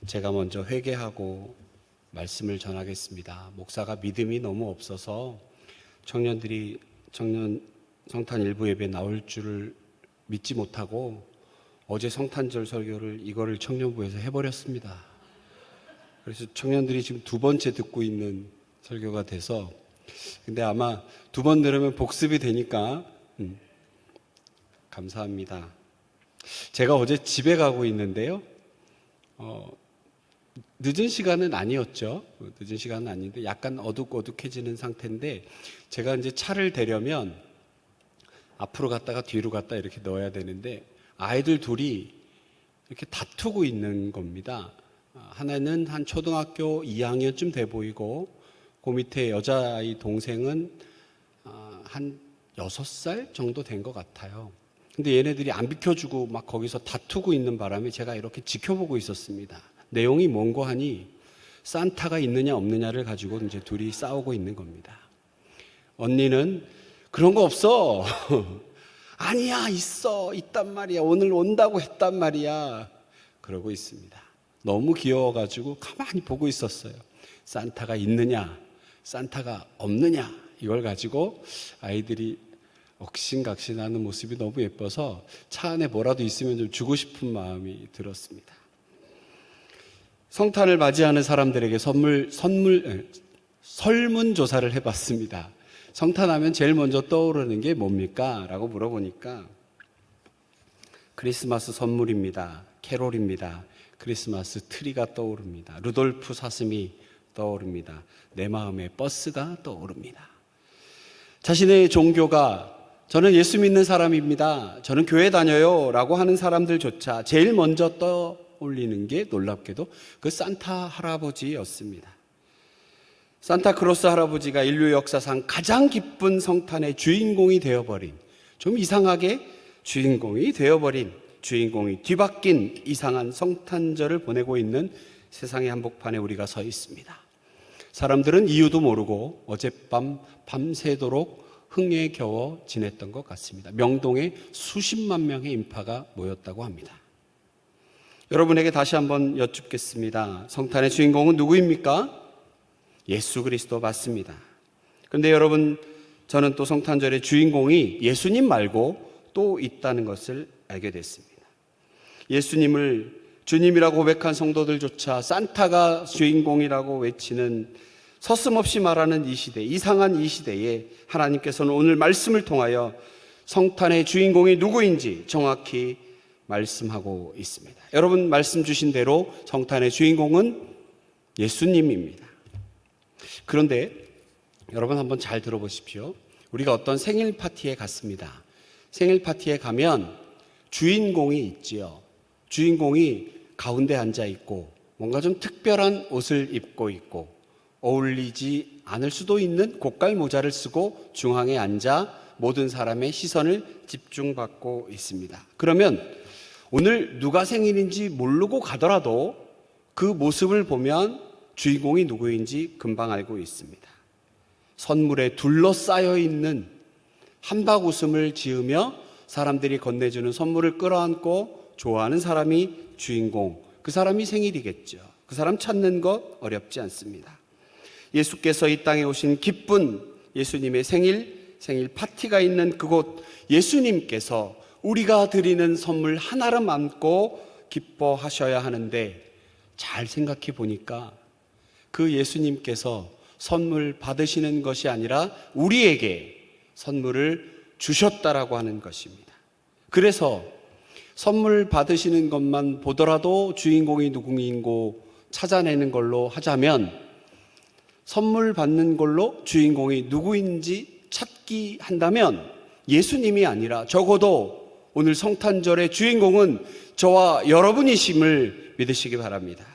제가 먼저 회개하고 말씀을 전하겠습니다. 목사가 믿음이 너무 없어서 청년 성탄 일부 예배 나올 줄을 믿지 못하고 어제 성탄절 설교를 이거를 청년부에서 해버렸습니다. 그래서 청년들이 지금 두 번째 듣고 있는 설교가 돼서, 근데 아마 두 번 들으면 복습이 되니까 감사합니다. 제가 어제 집에 가고 있는데요. 늦은 시간은 아니었죠. 늦은 시간은 아닌데 약간 어둑어둑해지는 상태인데, 제가 이제 차를 대려면 앞으로 갔다가 뒤로 갔다 이렇게 넣어야 되는데 아이들 둘이 이렇게 다투고 있는 겁니다. 하나는 한 초등학교 2학년쯤 돼 보이고, 그 밑에 여자아이 동생은 한 6살 정도 된 것 같아요. 근데 얘네들이 안 비켜주고 막 거기서 다투고 있는 바람에 제가 이렇게 지켜보고 있었습니다. 내용이 뭔고 하니 산타가 있느냐 없느냐를 가지고 이제 둘이 싸우고 있는 겁니다. 언니는 그런 거 없어. 아니야, 있단 말이야. 오늘 온다고 했단 말이야. 그러고 있습니다. 너무 귀여워가지고 가만히 보고 있었어요. 산타가 있느냐, 산타가 없느냐, 이걸 가지고 아이들이 억신각신하는 모습이 너무 예뻐서 차 안에 뭐라도 있으면 좀 주고 싶은 마음이 들었습니다. 성탄을 맞이하는 사람들에게 설문조사를 해봤습니다. 성탄하면 제일 먼저 떠오르는 게 뭡니까? 라고 물어보니까 크리스마스 선물입니다. 캐롤입니다. 크리스마스 트리가 떠오릅니다. 루돌프 사슴이 떠오릅니다. 내 마음의 버스가 떠오릅니다. 자신의 종교가 저는 예수 믿는 사람입니다, 저는 교회 다녀요 라고 하는 사람들조차 제일 먼저 떠올리는 게 놀랍게도 그 산타 할아버지였습니다. 산타크로스 할아버지가 인류 역사상 가장 기쁜 성탄의 주인공이 되어버린, 좀 이상하게 주인공이 뒤바뀐 이상한 성탄절을 보내고 있는 세상의 한복판에 우리가 서 있습니다. 사람들은 이유도 모르고 어젯밤 밤새도록 흥에 겨워 지냈던 것 같습니다. 명동에 수십만 명의 인파가 모였다고 합니다. 여러분에게 다시 한번 여쭙겠습니다. 성탄의 주인공은 누구입니까? 예수 그리스도 맞습니다. 그런데 여러분, 저는 또 성탄절의 주인공이 예수님 말고 또 있다는 것을 알게 됐습니다. 예수님을 주님이라고 고백한 성도들조차 산타가 주인공이라고 외치는, 서슴없이 말하는 이 시대, 이상한 이 시대에 하나님께서는 오늘 말씀을 통하여 성탄의 주인공이 누구인지 정확히 말씀하고 있습니다. 여러분, 말씀 주신 대로 성탄의 주인공은 예수님입니다. 그런데 여러분 한번 잘 들어보십시오. 우리가 어떤 생일 파티에 갔습니다. 생일 파티에 가면 주인공이 있지요. 주인공이 가운데 앉아 있고 뭔가 좀 특별한 옷을 입고 있고 어울리지 않을 수도 있는 고깔 모자를 쓰고 중앙에 앉아 모든 사람의 시선을 집중받고 있습니다. 그러면 오늘 누가 생일인지 모르고 가더라도 그 모습을 보면 주인공이 누구인지 금방 알고 있습니다. 선물에 둘러싸여 있는 한박 웃음을 지으며 사람들이 건네주는 선물을 끌어안고 좋아하는 사람이 주인공, 그 사람이 생일이겠죠. 그 사람 찾는 것 어렵지 않습니다. 예수께서 이 땅에 오신 기쁜 예수님의 생일 파티가 있는 그곳, 예수님께서 우리가 드리는 선물 하나를 안고 기뻐하셔야 하는데, 잘 생각해 보니까 그 예수님께서 선물 받으시는 것이 아니라 우리에게 선물을 주셨다라고 하는 것입니다. 그래서 선물 받으시는 것만 보더라도 주인공이 누구인고 찾아내는 걸로 하자면, 선물 받는 걸로 주인공이 누구인지 찾기 한다면 예수님이 아니라 적어도 오늘 성탄절의 주인공은 저와 여러분이심을 믿으시기 바랍니다.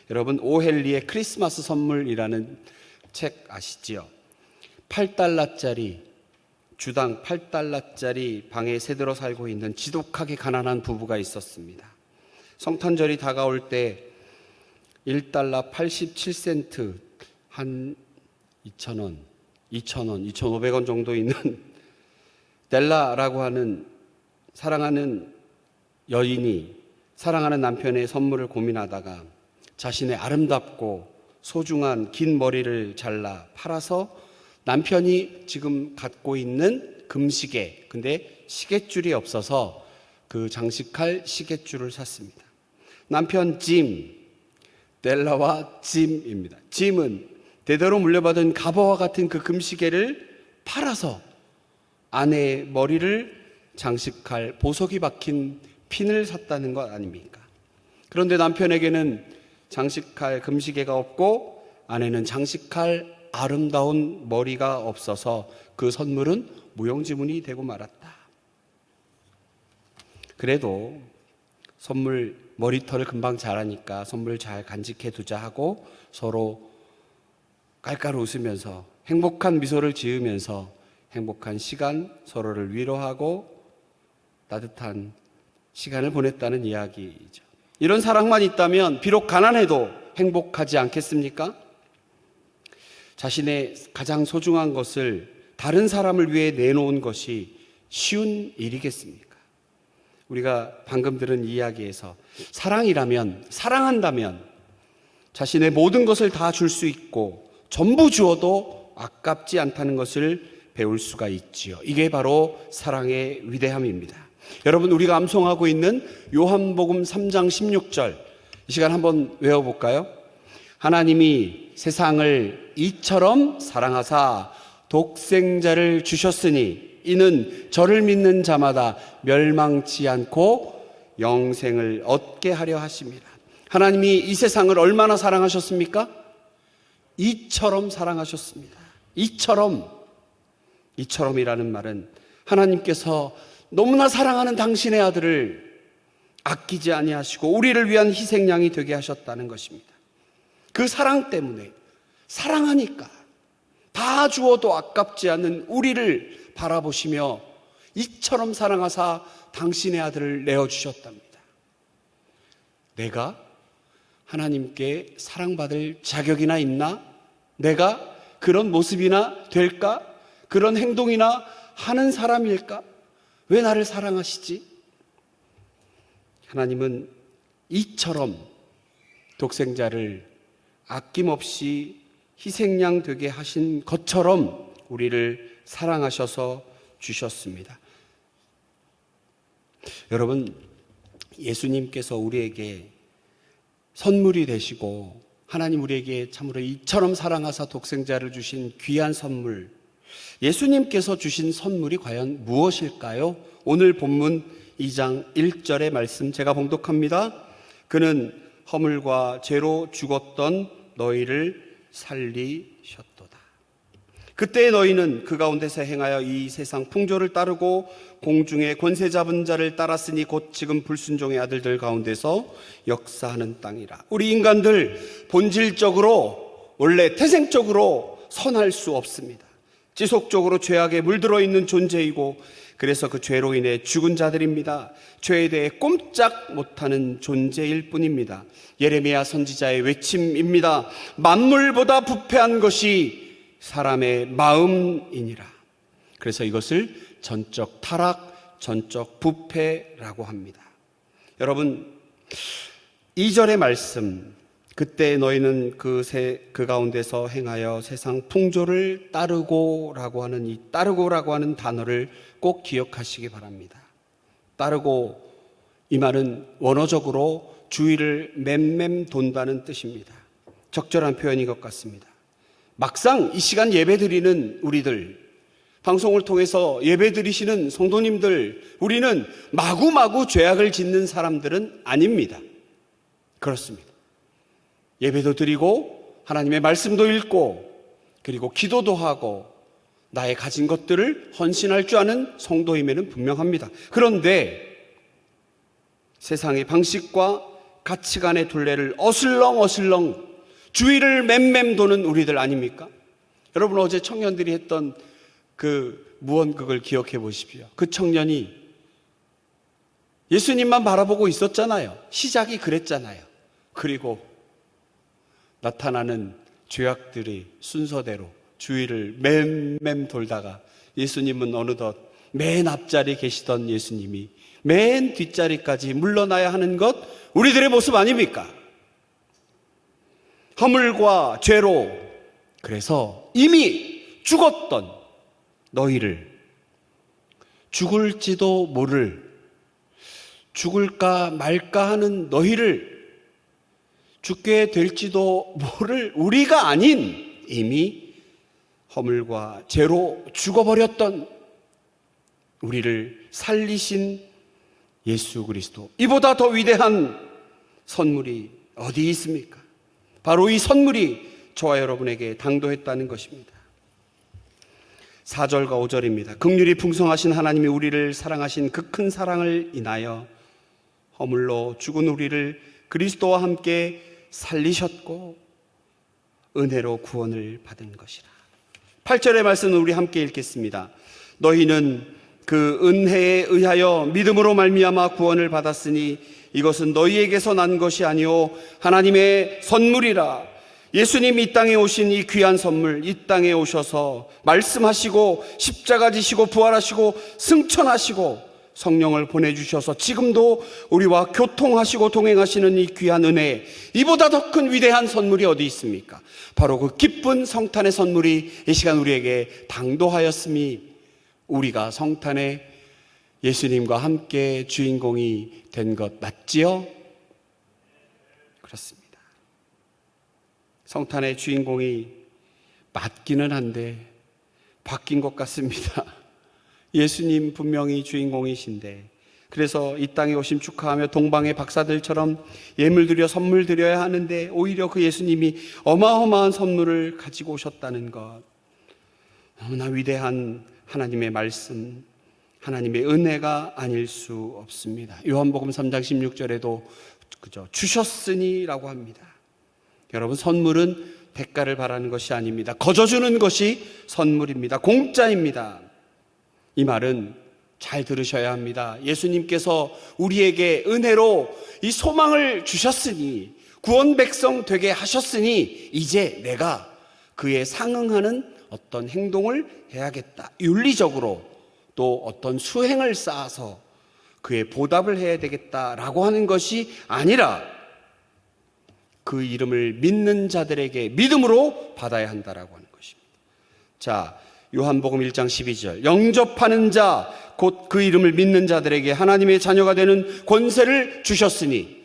여러분, 오헨리의 크리스마스 선물이라는 책 아시지요? 8달러짜리, 주당 8달러짜리 방에 새들어 살고 있는 지독하게 가난한 부부가 있었습니다. 성탄절이 다가올 때 1달러 87센트, 한 2,000원, 2,500원 정도 있는 델라라고 하는 사랑하는 여인이 사랑하는 남편의 선물을 고민하다가 자신의 아름답고 소중한 긴 머리를 잘라 팔아서 남편이 지금 갖고 있는 금시계, 근데 시계줄이 없어서 그 장식할 시계줄을 샀습니다. 남편 짐, 델라와 짐입니다. 짐은 대대로 물려받은 가버와 같은 그 금시계를 팔아서 아내의 머리를 장식할 보석이 박힌 핀을 샀다는 것 아닙니까? 그런데 남편에게는 장식할 금시계가 없고 아내는 장식할 아름다운 머리가 없어서 그 선물은 무용지물이 되고 말았다. 그래도 선물, 머리털을 금방 자라니까 선물 잘 간직해 두자 하고 서로 깔깔 웃으면서 행복한 미소를 지으면서 행복한 시간 서로를 위로하고 따뜻한 시간을 보냈다는 이야기이죠. 이런 사랑만 있다면 비록 가난해도 행복하지 않겠습니까? 자신의 가장 소중한 것을 다른 사람을 위해 내놓은 것이 쉬운 일이겠습니까? 우리가 방금 들은 이야기에서 사랑한다면 자신의 모든 것을 다 줄 수 있고 전부 주어도 아깝지 않다는 것을 배울 수가 있지요. 이게 바로 사랑의 위대함입니다. 여러분, 우리가 암송하고 있는 요한복음 3장 16절, 이 시간 한번 외워볼까요? 하나님이 세상을 이처럼 사랑하사 독생자를 주셨으니 이는 저를 믿는 자마다 멸망치 않고 영생을 얻게 하려 하심이라. 하나님이 이 세상을 얼마나 사랑하셨습니까? 이처럼 사랑하셨습니다. 이처럼이라는 말은 하나님께서 너무나 사랑하는 당신의 아들을 아끼지 아니하시고 우리를 위한 희생양이 되게 하셨다는 것입니다. 그 사랑 때문에, 사랑하니까 다 주어도 아깝지 않는 우리를 바라보시며 이처럼 사랑하사 당신의 아들을 내어주셨답니다. 내가 하나님께 사랑받을 자격이나 있나? 내가 그런 모습이나 될까? 그런 행동이나 하는 사람일까? 왜 나를 사랑하시지? 하나님은 이처럼 독생자를 아낌없이 희생양 되게 하신 것처럼 우리를 사랑하셔서 주셨습니다. 여러분, 예수님께서 우리에게 선물이 되시고 하나님 우리에게 참으로 이처럼 사랑하사 독생자를 주신 귀한 선물, 예수님께서 주신 선물이 과연 무엇일까요? 오늘 본문 2장 1절의 말씀 제가 봉독합니다. 그는 허물과 죄로 죽었던 너희를 살리셨도다. 그때 너희는 그 가운데서 행하여 이 세상 풍조를 따르고 공중의 권세 잡은 자를 따랐으니 곧 지금 불순종의 아들들 가운데서 역사하는 땅이라. 우리 인간들 본질적으로, 원래 태생적으로 선할 수 없습니다. 지속적으로 죄악에 물들어 있는 존재이고, 그래서 그 죄로 인해 죽은 자들입니다. 죄에 대해 꼼짝 못하는 존재일 뿐입니다. 예레미야 선지자의 외침입니다. 만물보다 부패한 것이 사람의 마음이니라. 그래서 이것을 전적 타락, 전적 부패라고 합니다. 여러분, 2절의 말씀, 그때 너희는 그 가운데서 행하여 세상 풍조를 따르고라고 하는 이 따르고라고 하는 단어를 꼭 기억하시기 바랍니다. 따르고, 이 말은 원어적으로 주위를 맴맴 돈다는 뜻입니다. 적절한 표현인 것 같습니다. 막상 이 시간 예배 드리는 우리들, 방송을 통해서 예배 드리시는 성도님들, 우리는 마구마구 죄악을 짓는 사람들은 아닙니다. 그렇습니다. 예배도 드리고 하나님의 말씀도 읽고 그리고 기도도 하고 나의 가진 것들을 헌신할 줄 아는 성도임에는 분명합니다. 그런데 세상의 방식과 가치관의 둘레를 어슬렁어슬렁 주위를 맴맴 도는 우리들 아닙니까? 여러분, 어제 청년들이 했던 그 무언극을 기억해 보십시오. 그 청년이 예수님만 바라보고 있었잖아요. 시작이 그랬잖아요. 그리고 나타나는 죄악들이 순서대로 주위를 맴맴 돌다가 예수님은 어느덧 맨 앞자리에 계시던 예수님이 맨 뒷자리까지 물러나야 하는 것, 우리들의 모습 아닙니까? 허물과 죄로, 그래서 이미 죽었던 너희를, 죽을지도 모를, 죽을까 말까 하는 너희를, 죽게 될지도 모를 우리가 아닌 이미 허물과 죄로 죽어버렸던 우리를 살리신 예수 그리스도, 이보다 더 위대한 선물이 어디 있습니까? 바로 이 선물이 저와 여러분에게 당도했다는 것입니다. 4절과 5절입니다. 긍휼이 풍성하신 하나님이 우리를 사랑하신 그 큰 사랑을 인하여 허물로 죽은 우리를 그리스도와 함께 살리셨고 은혜로 구원을 받은 것이라. 8절의 말씀은 우리 함께 읽겠습니다. 너희는 그 은혜에 의하여 믿음으로 말미암아 구원을 받았으니 이것은 너희에게서 난 것이 아니요 하나님의 선물이라. 예수님 이 땅에 오신 이 귀한 선물, 이 땅에 오셔서 말씀하시고 십자가 지시고 부활하시고 승천하시고 성령을 보내주셔서 지금도 우리와 교통하시고 동행하시는 이 귀한 은혜, 이보다 더 큰 위대한 선물이 어디 있습니까? 바로 그 기쁜 성탄의 선물이 이 시간 우리에게 당도하였음이 우리가 성탄의 예수님과 함께 주인공이 된 것 맞지요? 그렇습니다. 성탄의 주인공이 맞기는 한데 바뀐 것 같습니다. 예수님 분명히 주인공이신데, 그래서 이 땅에 오심 축하하며 동방의 박사들처럼 예물 드려 선물 드려야 하는데 오히려 그 예수님이 어마어마한 선물을 가지고 오셨다는 것, 너무나 위대한 하나님의 말씀, 하나님의 은혜가 아닐 수 없습니다. 요한복음 3장 16절에도 그저 주셨으니 라고 합니다. 여러분, 선물은 대가를 바라는 것이 아닙니다. 거저주는 것이 선물입니다. 공짜입니다. 이 말은 잘 들으셔야 합니다. 예수님께서 우리에게 은혜로 이 소망을 주셨으니, 구원 백성 되게 하셨으니 이제 내가 그에 상응하는 어떤 행동을 해야겠다. 윤리적으로 또 어떤 수행을 쌓아서 그의 보답을 해야 되겠다라고 하는 것이 아니라 그 이름을 믿는 자들에게 믿음으로 받아야 한다라고 하는 것입니다. 자, 요한복음 1장 12절, 영접하는 자, 곧 그 이름을 믿는 자들에게 하나님의 자녀가 되는 권세를 주셨으니,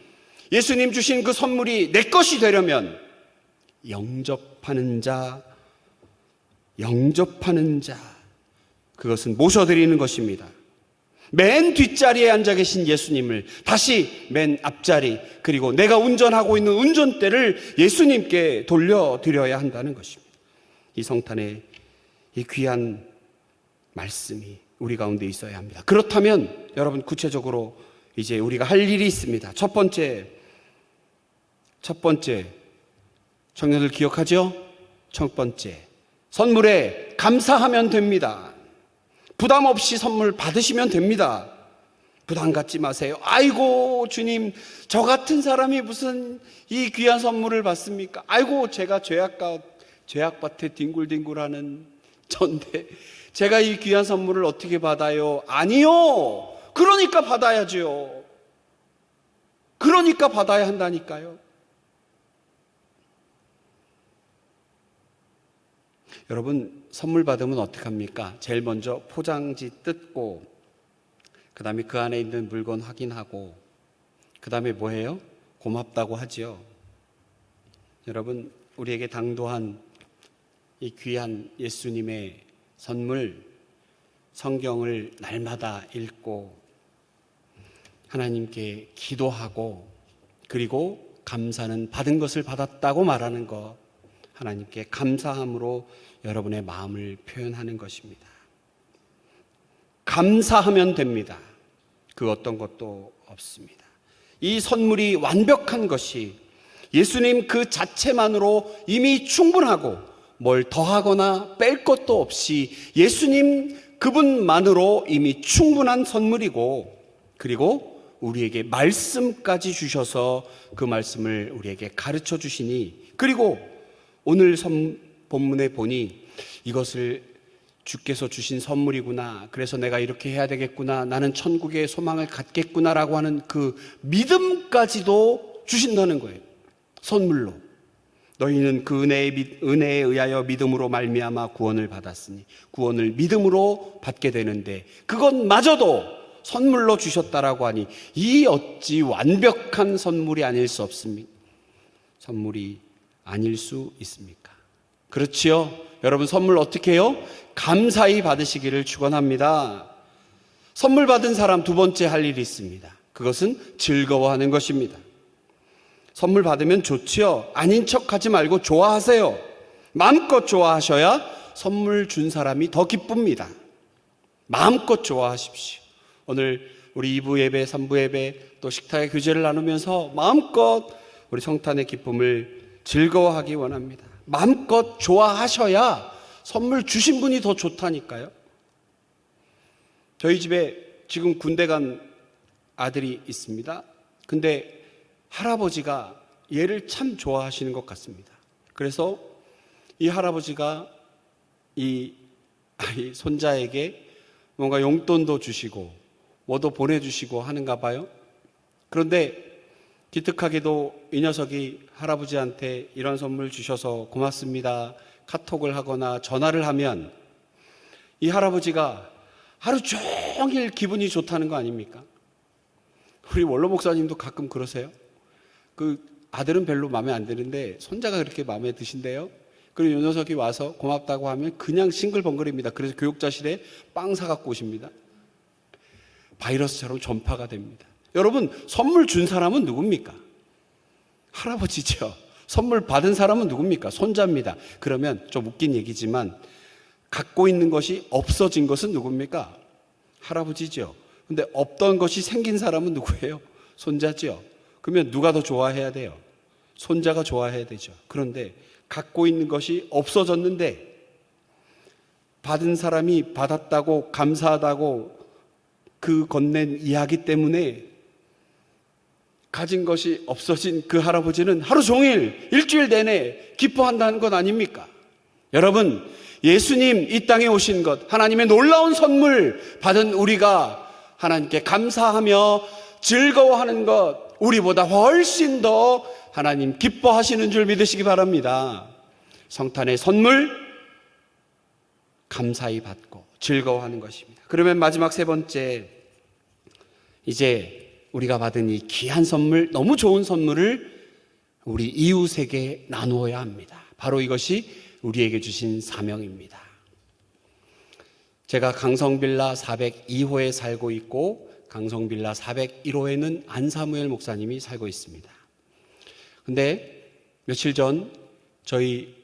예수님 주신 그 선물이 내 것이 되려면 영접하는 자, 그것은 모셔드리는 것입니다. 맨 뒷자리에 앉아 계신 예수님을 다시 맨 앞자리, 그리고 내가 운전하고 있는 운전대를 예수님께 돌려드려야 한다는 것입니다. 이 성탄의 이 귀한 말씀이 우리 가운데 있어야 합니다. 그렇다면 여러분, 구체적으로 이제 우리가 할 일이 있습니다. 첫 번째, 청년들 기억하죠? 첫 번째, 선물에 감사하면 됩니다. 부담 없이 선물 받으시면 됩니다. 부담 갖지 마세요. 아이고 주님, 저 같은 사람이 무슨 이 귀한 선물을 받습니까? 아이고 제가 죄악밭에 뒹굴뒹굴하는 전데 제가 이 귀한 선물을 어떻게 받아요? 아니요. 그러니까 받아야죠. 그러니까 받아야 한다니까요. 여러분, 선물 받으면 어떡합니까? 제일 먼저 포장지 뜯고, 그 다음에 그 안에 있는 물건 확인하고, 그 다음에 뭐해요? 고맙다고 하지요. 여러분, 우리에게 당도한 이 귀한 예수님의 선물, 성경을 날마다 읽고 하나님께 기도하고, 그리고 감사는 받은 것을 받았다고 말하는 것, 하나님께 감사함으로 여러분의 마음을 표현하는 것입니다. 감사하면 됩니다. 그 어떤 것도 없습니다. 이 선물이 완벽한 것이 예수님 그 자체만으로 이미 충분하고, 뭘 더하거나 뺄 것도 없이 예수님 그분만으로 이미 충분한 선물이고, 그리고 우리에게 말씀까지 주셔서 그 말씀을 우리에게 가르쳐 주시니, 그리고 오늘 본문에 보니 이것을 주께서 주신 선물이구나, 그래서 내가 이렇게 해야 되겠구나, 나는 천국의 소망을 갖겠구나라고 하는 그 믿음까지도 주신다는 거예요. 선물로. 너희는 그 은혜에 의하여 믿음으로 말미암아 구원을 받았으니 구원을 믿음으로 받게 되는데 그것마저도 선물로 주셨다라고 하니 이 어찌 완벽한 선물이 아닐 수 없습니까? 선물이 아닐 수 있습니까? 그렇지요. 여러분 선물 어떻게 해요? 감사히 받으시기를 축원합니다. 선물 받은 사람 두 번째 할 일이 있습니다. 그것은 즐거워하는 것입니다. 선물 받으면 좋지요. 아닌 척하지 말고 좋아하세요. 마음껏 좋아하셔야 선물 준 사람이 더 기쁩니다. 마음껏 좋아하십시오. 오늘 우리 2부 예배, 3부 예배 또 식탁의 교제를 나누면서 마음껏 우리 성탄의 기쁨을 즐거워하기 원합니다. 마음껏 좋아하셔야 선물 주신 분이 더 좋다니까요. 저희 집에 지금 군대 간 아들이 있습니다. 근데 할아버지가 얘를 참 좋아하시는 것 같습니다. 그래서 이 할아버지가 이 아이 손자에게 뭔가 용돈도 주시고 뭐도 보내주시고 하는가 봐요. 그런데 기특하게도 이 녀석이 할아버지한테 이런 선물 주셔서 고맙습니다 카톡을 하거나 전화를 하면 이 할아버지가 하루 종일 기분이 좋다는 거 아닙니까? 우리 원로 목사님도 가끔 그러세요. 그 아들은 별로 마음에 안 드는데 손자가 그렇게 마음에 드신대요. 그리고 이 녀석이 와서 고맙다고 하면 그냥 싱글벙글입니다. 그래서 교육자실에 빵 사갖고 오십니다. 바이러스처럼 전파가 됩니다. 여러분 선물 준 사람은 누굽니까? 할아버지죠. 선물 받은 사람은 누굽니까? 손자입니다. 그러면 좀 웃긴 얘기지만 갖고 있는 것이 없어진 것은 누굽니까? 할아버지죠. 근데 없던 것이 생긴 사람은 누구예요? 손자죠. 그러면 누가 더 좋아해야 돼요? 손자가 좋아해야 되죠. 그런데 갖고 있는 것이 없어졌는데 받은 사람이 받았다고 감사하다고 그 건넨 이야기 때문에 가진 것이 없어진 그 할아버지는 하루 종일 일주일 내내 기뻐한다는 것 아닙니까? 여러분 예수님 이 땅에 오신 것 하나님의 놀라운 선물 받은 우리가 하나님께 감사하며 즐거워하는 것 우리보다 훨씬 더 하나님 기뻐하시는 줄 믿으시기 바랍니다. 성탄의 선물 감사히 받고 즐거워하는 것입니다. 그러면 마지막 세 번째, 이제 우리가 받은 이 귀한 선물, 너무 좋은 선물을 우리 이웃에게 나누어야 합니다. 바로 이것이 우리에게 주신 사명입니다. 제가 강성빌라 402호에 살고 있고 강성빌라 401호에는 안사무엘 목사님이 살고 있습니다. 근데 며칠 전 저희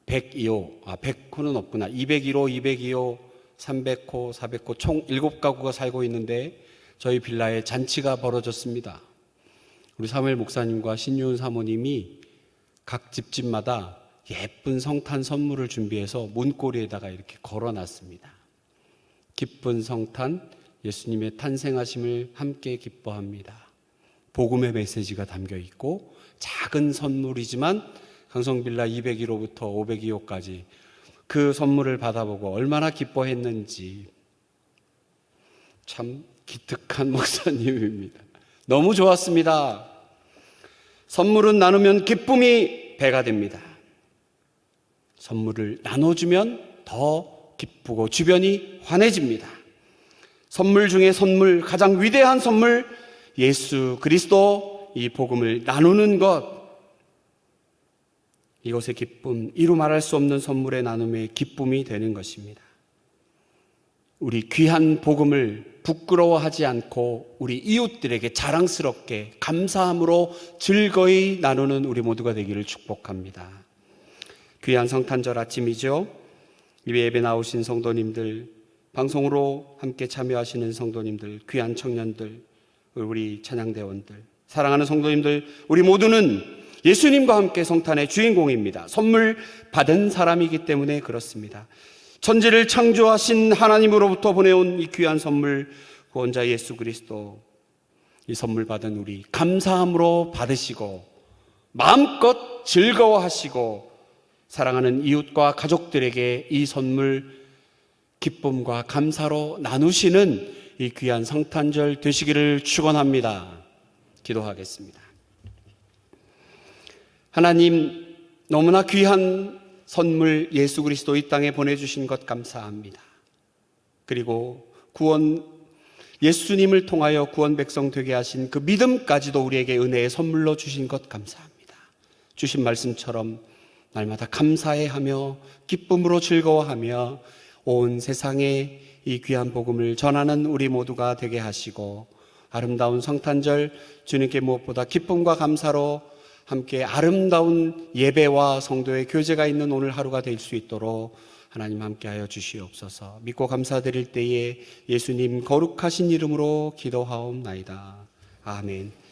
102호, 100호는 없구나. 201호, 202호, 300호, 400호 총 7가구가 살고 있는데 저희 빌라에 잔치가 벌어졌습니다. 우리 사무엘 목사님과 신유은 사모님이 각 집집마다 예쁜 성탄 선물을 준비해서 문고리에다가 이렇게 걸어놨습니다. 기쁜 성탄, 예수님의 탄생하심을 함께 기뻐합니다. 복음의 메시지가 담겨 있고 작은 선물이지만 강성빌라 201호부터 502호까지 그 선물을 받아보고 얼마나 기뻐했는지 참 기특한 목사님입니다. 너무 좋았습니다. 선물은 나누면 기쁨이 배가 됩니다. 선물을 나눠주면 더 기쁘고 주변이 환해집니다. 선물 중에 선물, 가장 위대한 선물, 예수 그리스도 이 복음을 나누는 것, 이것의 기쁨, 이루 말할 수 없는 선물의 나눔의 기쁨이 되는 것입니다. 우리 귀한 복음을 부끄러워하지 않고 우리 이웃들에게 자랑스럽게 감사함으로 즐거이 나누는 우리 모두가 되기를 축복합니다. 귀한 성탄절 아침이죠. 예배 나오신 성도님들, 방송으로 함께 참여하시는 성도님들, 귀한 청년들, 우리 찬양대원들, 사랑하는 성도님들, 우리 모두는 예수님과 함께 성탄의 주인공입니다. 선물 받은 사람이기 때문에 그렇습니다. 천지를 창조하신 하나님으로부터 보내온 이 귀한 선물, 구원자 예수 그리스도, 이 선물 받은 우리 감사함으로 받으시고 마음껏 즐거워하시고 사랑하는 이웃과 가족들에게 이 선물 기쁨과 감사로 나누시는 이 귀한 성탄절 되시기를 축원합니다. 기도하겠습니다. 하나님, 너무나 귀한 선물 예수 그리스도 이 땅에 보내주신 것 감사합니다. 그리고 예수님을 통하여 구원 백성 되게 하신 그 믿음까지도 우리에게 은혜의 선물로 주신 것 감사합니다. 주신 말씀처럼 날마다 감사해하며 기쁨으로 즐거워하며 온 세상에 이 귀한 복음을 전하는 우리 모두가 되게 하시고, 아름다운 성탄절 주님께 무엇보다 기쁨과 감사로 함께 아름다운 예배와 성도의 교제가 있는 오늘 하루가 될 수 있도록 하나님 함께하여 주시옵소서. 믿고 감사드릴 때에 예수님 거룩하신 이름으로 기도하옵나이다. 아멘.